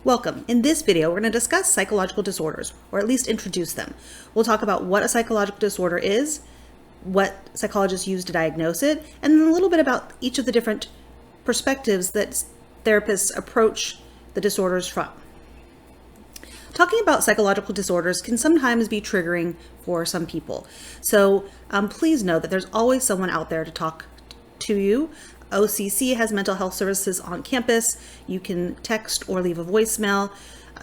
Welcome. In this video, we're going to discuss psychological disorders, or at least introduce them. We'll talk about what a psychological disorder is, what psychologists use to diagnose it, and then a little bit about each of the different perspectives that therapists approach the disorders from. Talking about psychological disorders can sometimes be triggering for some people. So please know that there's always someone out there to talk to you. OCC has mental health services on campus. You can text or leave a voicemail.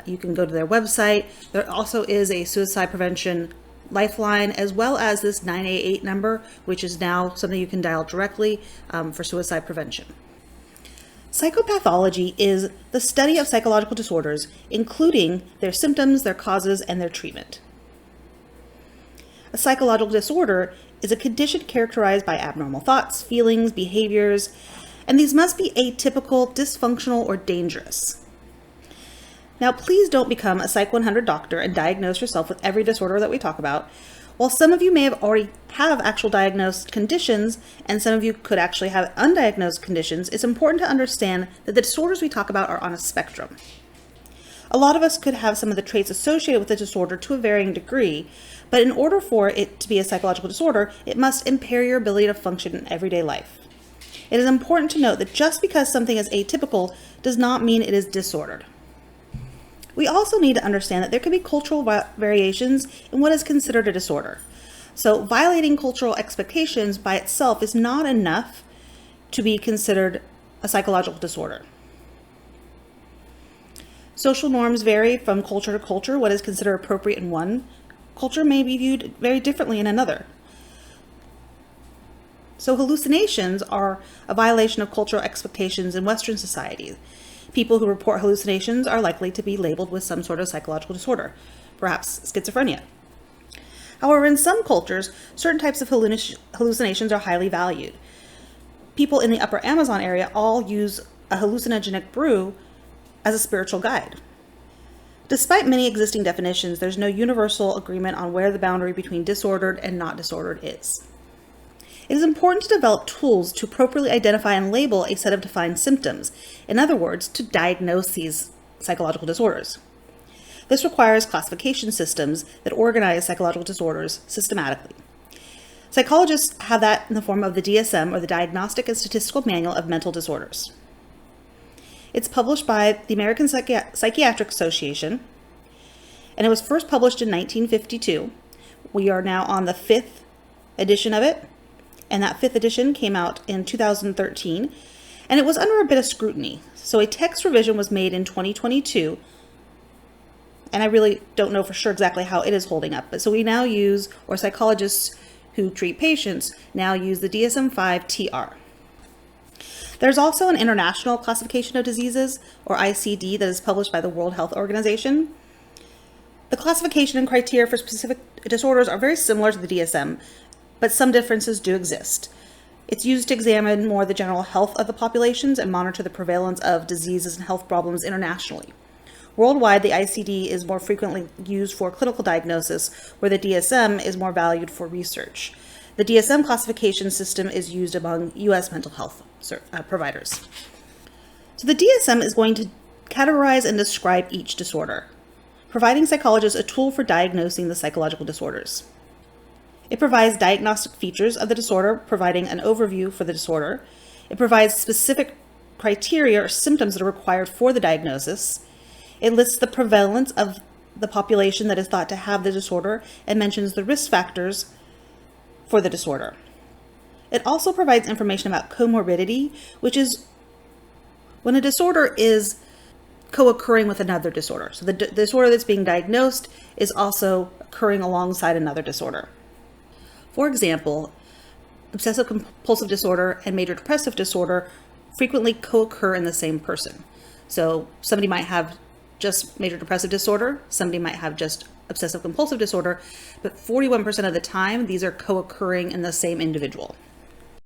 You can go to their website. There also is a suicide prevention lifeline, as well as this 988 number, which is now something you can dial directly for suicide prevention. Psychopathology is the study of psychological disorders, including their symptoms, their causes, and their treatment. A psychological disorder is a condition characterized by abnormal thoughts, feelings, behaviors, and these must be atypical, dysfunctional, or dangerous. Now, please don't become a Psych 100 doctor and diagnose yourself with every disorder that we talk about. While some of you may already have actual diagnosed conditions, and some of you could actually have undiagnosed conditions, it's important to understand that the disorders we talk about are on a spectrum. A lot of us could have some of the traits associated with the disorder to a varying degree, but in order for it to be a psychological disorder, it must impair your ability to function in everyday life. It is important to note that just because something is atypical does not mean it is disordered. We also need to understand that there can be cultural variations in what is considered a disorder. So violating cultural expectations by itself is not enough to be considered a psychological disorder. Social norms vary from culture to culture. What is considered appropriate in one culture may be viewed very differently in another. So hallucinations are a violation of cultural expectations in Western society. People who report hallucinations are likely to be labeled with some sort of psychological disorder, perhaps schizophrenia. However, in some cultures, certain types of hallucinations are highly valued. People in the Upper Amazon area all use a hallucinogenic brew as a spiritual guide. Despite many existing definitions, there's no universal agreement on where the boundary between disordered and not disordered is. It is important to develop tools to appropriately identify and label a set of defined symptoms. In other words, to diagnose these psychological disorders. This requires classification systems that organize psychological disorders systematically. Psychologists have that in the form of the DSM, or the Diagnostic and Statistical Manual of Mental Disorders. It's published by the American Psychiatric Association, and it was first published in 1952. We are now on the 5th edition of it, and that 5th edition came out in 2013, and it was under a bit of scrutiny. So a text revision was made in 2022, and I really don't know for sure exactly how it is holding up. But so we now use, or psychologists who treat patients now use, the DSM-5 TR. There's also an International Classification of Diseases, or ICD, that is published by the World Health Organization. The classification and criteria for specific disorders are very similar to the DSM, but some differences do exist. It's used to examine more the general health of the populations and monitor the prevalence of diseases and health problems internationally. Worldwide, the ICD is more frequently used for clinical diagnosis, where the DSM is more valued for research. The DSM classification system is used among U.S. mental health providers. So the DSM is going to categorize and describe each disorder, providing psychologists a tool for diagnosing the psychological disorders. It provides diagnostic features of the disorder, providing an overview for the disorder. It provides specific criteria or symptoms that are required for the diagnosis. It lists the prevalence of the population that is thought to have the disorder and mentions the risk factors for the disorder. It also provides information about comorbidity, which is when a disorder is co-occurring with another disorder. So the disorder that's being diagnosed is also occurring alongside another disorder. For example, obsessive compulsive disorder and major depressive disorder frequently co-occur in the same person. So somebody might have just major depressive disorder, somebody might have just obsessive compulsive disorder, but 41% of the time, these are co-occurring in the same individual.